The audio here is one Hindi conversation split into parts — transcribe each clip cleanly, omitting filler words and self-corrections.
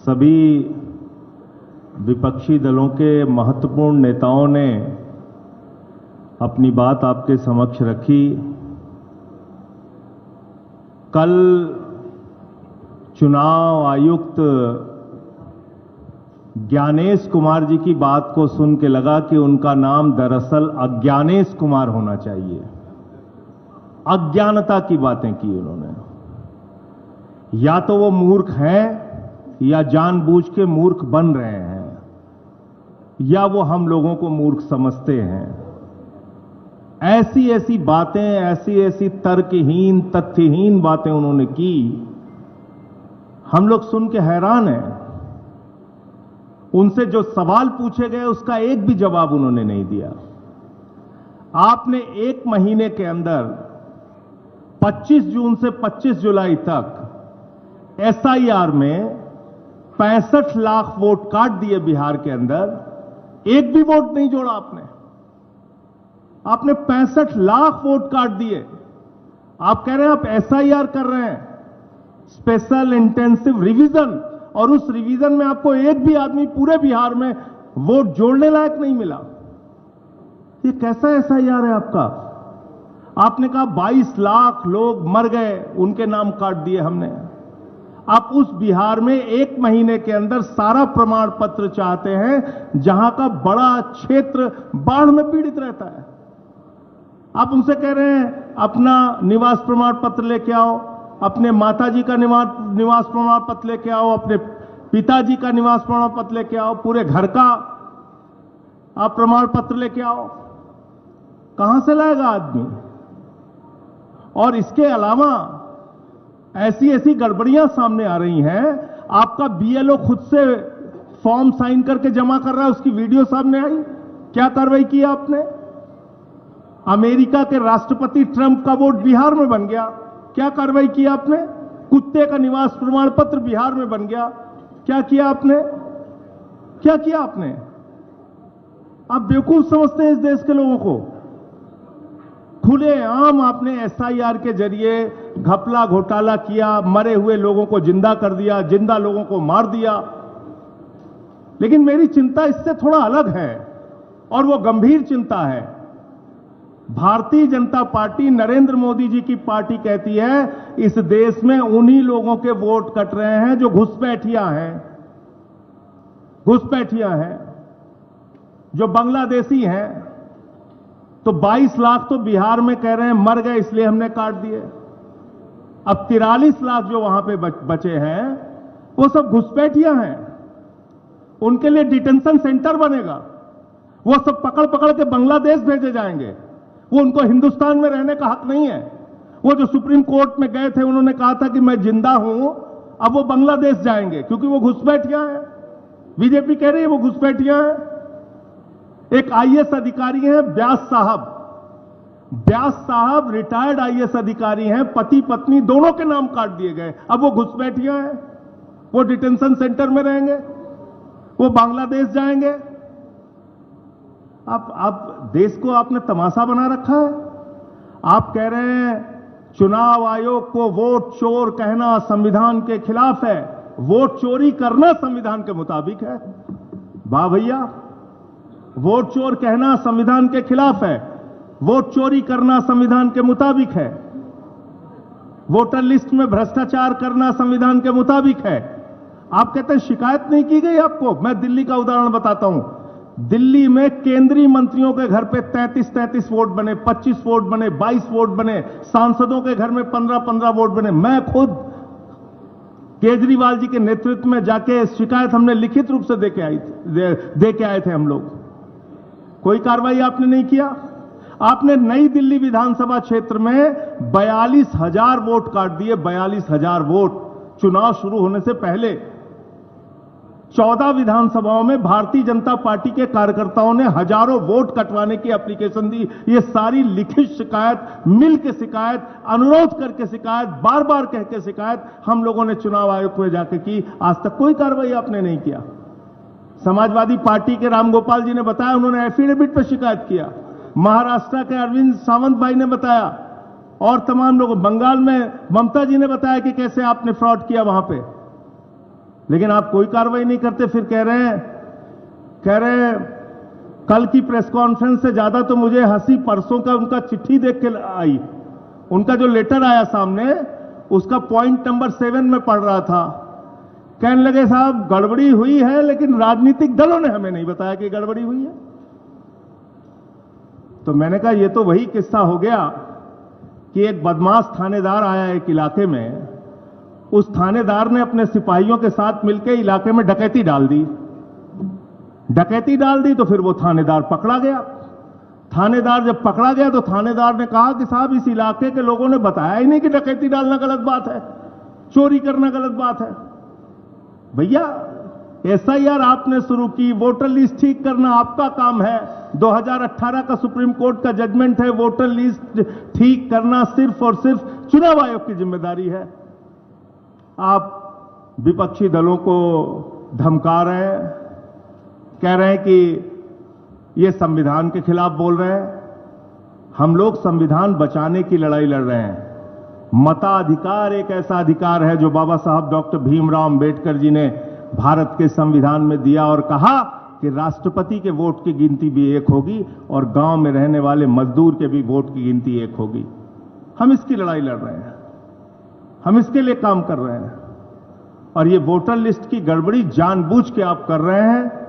सभी विपक्षी दलों के महत्वपूर्ण नेताओं ने अपनी बात आपके समक्ष रखी। कल चुनाव आयुक्त ज्ञानेश कुमार जी की बात को सुन के लगा कि उनका नाम दरअसल अज्ञानेश कुमार होना चाहिए। अज्ञानता की बातें की उन्होंने। या तो वो मूर्ख हैं या जानबूझ के मूर्ख बन रहे हैं, या वो हम लोगों को मूर्ख समझते हैं। ऐसी ऐसी बातें, ऐसी ऐसी तर्कहीन, तथ्यहीन बातें उन्होंने की, हम लोग सुन के हैरान हैं। उनसे जो सवाल पूछे गए उसका एक भी जवाब उन्होंने नहीं दिया। आपने एक महीने के अंदर 25 जून से 25 जुलाई तक एसआईआर में 65 लाख वोट काट दिए बिहार के अंदर, एक भी वोट नहीं जोड़ा आपने 65 लाख वोट काट दिए। आप कह रहे हैं आप एसआईआर कर रहे हैं, स्पेशल इंटेंसिव रिवीजन, और उस रिवीजन में आपको एक भी आदमी पूरे बिहार में वोट जोड़ने लायक नहीं मिला। ये कैसा एसआईआर है आपका? आपने कहा 22 लाख लोग मर गए, उनके नाम काट दिए हमने। आप उस बिहार में एक महीने के अंदर सारा प्रमाण पत्र चाहते हैं जहां का बड़ा क्षेत्र बाढ़ में पीड़ित रहता है। आप उनसे कह रहे हैं अपना निवास प्रमाण पत्र लेके आओ, अपने माताजी का निवास प्रमाण पत्र लेके आओ, अपने पिताजी का निवास प्रमाण पत्र लेके आओ, पूरे घर का आप प्रमाण पत्र लेके आओ। कहां से लाएगा आदमी? और इसके अलावा ऐसी ऐसी गड़बड़ियां सामने आ रही हैं। आपका बीएलओ खुद से फॉर्म साइन करके जमा कर रहा है, उसकी वीडियो सामने आई। क्या कार्रवाई की आपने? अमेरिका के राष्ट्रपति ट्रंप का वोट बिहार में बन गया, क्या कार्रवाई की आपने? कुत्ते का निवास प्रमाण पत्र बिहार में बन गया, क्या किया आपने? क्या किया आपने? आप बेवकूफ समझते हैं इस देश के लोगों को। खुलेआम आपने एसआईआर के जरिए घपला घोटाला किया, मरे हुए लोगों को जिंदा कर दिया, जिंदा लोगों को मार दिया। लेकिन मेरी चिंता इससे थोड़ा अलग है, और वो गंभीर चिंता है। भारतीय जनता पार्टी, नरेंद्र मोदी जी की पार्टी कहती है इस देश में उन्हीं लोगों के वोट कट रहे हैं जो घुसपैठिया हैं, जो बांग्लादेशी हैं। तो 22 लाख तो बिहार में कह रहे हैं मर गए इसलिए हमने काट दिए। अब 43 लाख जो वहां पे बचे हैं वो सब घुसपैठिया हैं। उनके लिए डिटेंशन सेंटर बनेगा, वो सब पकड़ पकड़ के बांग्लादेश भेजे जाएंगे। वो उनको हिंदुस्तान में रहने का हक नहीं है। वो जो सुप्रीम कोर्ट में गए थे, उन्होंने कहा था कि मैं जिंदा हूं, अब वो बांग्लादेश जाएंगे क्योंकि वो घुसपैठिया हैं। बीजेपी कह रही है वो घुसपैठिया हैं। एक आईएएस अधिकारी हैं व्यास साहब रिटायर्ड आईएएस अधिकारी हैं, पति पत्नी दोनों के नाम काट दिए गए। अब वो घुसपैठिया हैं, वो डिटेंशन सेंटर में रहेंगे, वो बांग्लादेश जाएंगे। आप देश को आपने तमाशा बना रखा है। आप कह रहे हैं चुनाव आयोग को वोट चोर कहना संविधान के खिलाफ है, वोट चोरी करना संविधान के मुताबिक है। वाह भैया, वोट चोर कहना संविधान के खिलाफ है, वोट चोरी करना संविधान के मुताबिक है, वोटर लिस्ट में भ्रष्टाचार करना संविधान के मुताबिक है। आप कहते हैं शिकायत नहीं की गई आपको। मैं दिल्ली का उदाहरण बताता हूं। दिल्ली में केंद्रीय मंत्रियों के घर पे 33 वोट बने, 25 वोट बने, 22 वोट बने, सांसदों के घर में 15 वोट बने। मैं खुद केजरीवाल जी के नेतृत्व में जाके शिकायत हमने लिखित रूप से दे के आए थे हम लोग। कोई कार्रवाई आपने नहीं किया। आपने नई दिल्ली विधानसभा क्षेत्र में 42,000 वोट काट दिए, 42,000 वोट चुनाव शुरू होने से पहले। 14 विधानसभाओं में भारतीय जनता पार्टी के कार्यकर्ताओं ने हजारों वोट कटवाने की एप्लीकेशन दी। ये सारी लिखित शिकायत, मिल के शिकायत, अनुरोध करके शिकायत, बार बार कह के शिकायत हम लोगों ने चुनाव आयोग में जाके की। आज तक कोई कार्रवाई आपने नहीं किया। समाजवादी पार्टी के रामगोपाल जी ने बताया, उन्होंने एफिडेविट पर शिकायत किया। महाराष्ट्र के अरविंद सावंत भाई ने बताया, और तमाम लोग। बंगाल में ममता जी ने बताया कि कैसे आपने फ्रॉड किया वहां पे। लेकिन आप कोई कार्रवाई नहीं करते। फिर कह रहे हैं कल की प्रेस कॉन्फ्रेंस से ज्यादा तो मुझे हंसी परसों का उनका चिट्ठी देख के आई। उनका जो लेटर आया सामने, उसका पॉइंट नंबर 7 में पढ़ रहा था। कहने लगे साहब गड़बड़ी हुई है, लेकिन राजनीतिक दलों ने हमें नहीं बताया कि गड़बड़ी हुई है। तो मैंने कहा ये तो वही किस्सा हो गया कि एक बदमाश थानेदार आया एक इलाके में, उस थानेदार ने अपने सिपाहियों के साथ मिलकर इलाके में डकैती डाल दी। डकैती डाल दी तो फिर वो थानेदार पकड़ा गया। थानेदार जब पकड़ा गया तो थानेदार ने कहा कि साहब इस इलाके के लोगों ने बताया ही नहीं कि डकैती डालना गलत बात है, चोरी करना गलत बात है। भैया एसआईआर आपने शुरू की, वोटर लिस्ट ठीक करना आपका काम है। 2018 का सुप्रीम कोर्ट का जजमेंट है, वोटर लिस्ट ठीक करना सिर्फ और सिर्फ चुनाव आयोग की जिम्मेदारी है। आप विपक्षी दलों को धमका रहे हैं, कह रहे हैं कि ये संविधान के खिलाफ बोल रहे हैं। हम लोग संविधान बचाने की लड़ाई लड़ रहे हैं। मताधिकार एक ऐसा अधिकार है जो बाबा साहब डॉक्टर भीमराव अंबेडकर जी ने भारत के संविधान में दिया और कहा कि राष्ट्रपति के वोट की गिनती भी एक होगी और गांव में रहने वाले मजदूर के भी वोट की गिनती एक होगी। हम इसकी लड़ाई लड़ रहे हैं, हम इसके लिए काम कर रहे हैं। और ये वोटर लिस्ट की गड़बड़ी जानबूझ के आप कर रहे हैं।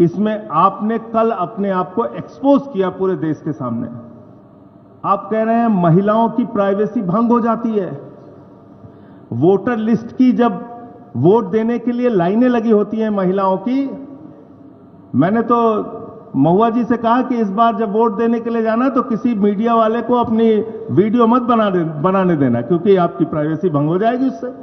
इसमें आपने कल अपने आप को एक्सपोज किया पूरे देश के सामने। आप कह रहे हैं महिलाओं की प्राइवेसी भंग हो जाती है। वोटर लिस्ट की जब वोट देने के लिए लाइनें लगी होती हैं महिलाओं की, मैंने तो महुआ जी से कहा कि इस बार जब वोट देने के लिए जाना तो किसी मीडिया वाले को अपनी वीडियो मत बनाने देना, क्योंकि आपकी प्राइवेसी भंग हो जाएगी उससे।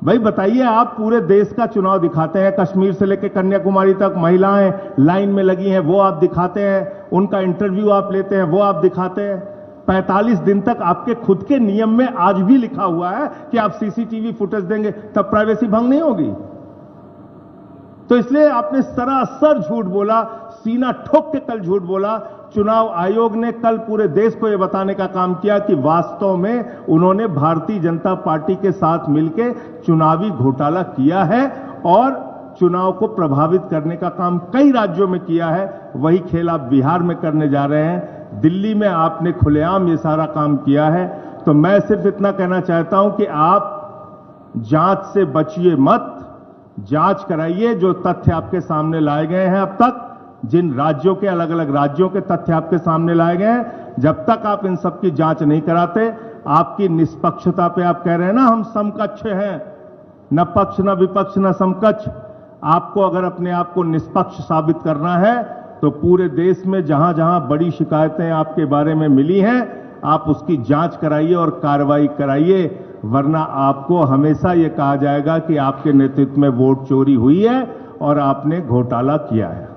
भाई बताइए, आप पूरे देश का चुनाव दिखाते हैं, कश्मीर से लेकर कन्याकुमारी तक महिलाएं लाइन में लगी हैं, वो आप दिखाते हैं। उनका इंटरव्यू आप लेते हैं, वो आप दिखाते हैं। 45 दिन तक आपके खुद के नियम में आज भी लिखा हुआ है कि आप सीसीटीवी फुटेज देंगे, तब प्राइवेसी भंग नहीं होगी। तो इसलिए आपने सरासर झूठ बोला, सीना ठोक के कल झूठ बोला। चुनाव आयोग ने कल पूरे देश को यह बताने का काम किया कि वास्तव में उन्होंने भारतीय जनता पार्टी के साथ मिलकर चुनावी घोटाला किया है और चुनाव को प्रभावित करने का काम कई राज्यों में किया है। वही खेल आप बिहार में करने जा रहे हैं। दिल्ली में आपने खुलेआम ये सारा काम किया है। तो मैं सिर्फ इतना कहना चाहता हूं कि आप जांच से बचिए मत, जांच कराइए। जो तथ्य आपके सामने लाए गए हैं अब तक, जिन राज्यों के अलग अलग राज्यों के तथ्य आपके सामने लाए गए हैं, जब तक आप इन सब की जांच नहीं कराते, आपकी निष्पक्षता पे आप कह रहे हैं ना हम समकक्ष हैं, न पक्ष न विपक्ष न समकक्ष। आपको अगर अपने आप को निष्पक्ष साबित करना है तो पूरे देश में जहां जहां बड़ी शिकायतें आपके बारे में मिली हैं, आप उसकी जांच कराइए और कार्रवाई कराइए, वरना आपको हमेशा यह कहा जाएगा कि आपके नेतृत्व में वोट चोरी हुई है और आपने घोटाला किया है।